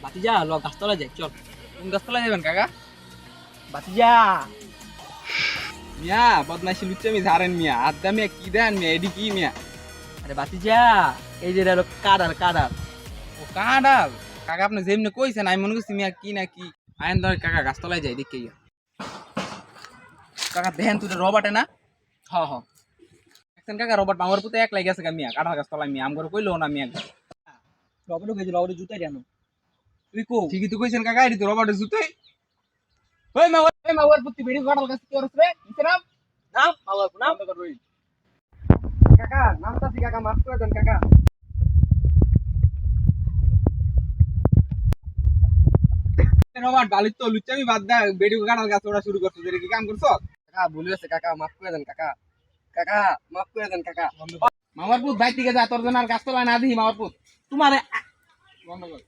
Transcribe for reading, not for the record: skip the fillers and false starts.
ভাতিজা ল গাছতলা যাই চল। কোন গাছতলা যাবেন কাকা? ভাতিজা মিয়া বদমাইশি লুচ্চামি ঝাড়েন মিয়া, আড্ডা মিয়া কি দেন মিয়া, এডি কি মিয়া? আরে ভাতিজা এই যে হলো কাদার কাদার। ও কাঁডাল কাকা, আপনি যেমনি কইছেন আমি মনে করছি মিয়া কি না কি। আইন ধর কাকা গাছতলায় যাই দেখে গিয়া। কাকা দেখেন তুই রবার্টে না? হ হ দেখছেন কাকা রবার্ট আমার পুতে এক লাগে গেছে গা মিয়া, কাঁঠাল গাছতলায় মিয়া আমগরে কইলো না মিয়া। রবটও গেছিল রবটে জুতাই জানো তুই কো ঠিকই তো কইছেন কাকা, এডি তো রবার্টের জুতোই। ওই মাওয়ার পুতি বেড়ি কাঁঠাল গাছ কি করছ রে? নিচে নাম। নাম বাবা নাম। বন্ধ কর ওই। কাকা নামতাছি কাকা মাফ করে দেন কাকা। রবার্ট বালির তো লুচ্চামি বাদ দা, বেড়ি কাঁঠাল গাছ ওরা শুরু করছে, এটা কি কাম করছ? কাকা ভুলে গেছে কাকা মাফ করে দেন কাকা। কাকা মাফ করে দেন কাকা। মামার পুত ভাই থেকে যা, তোর জন্য আর গাছতলায় না দিই মামার পুত। তোমারে বন্ধ কর।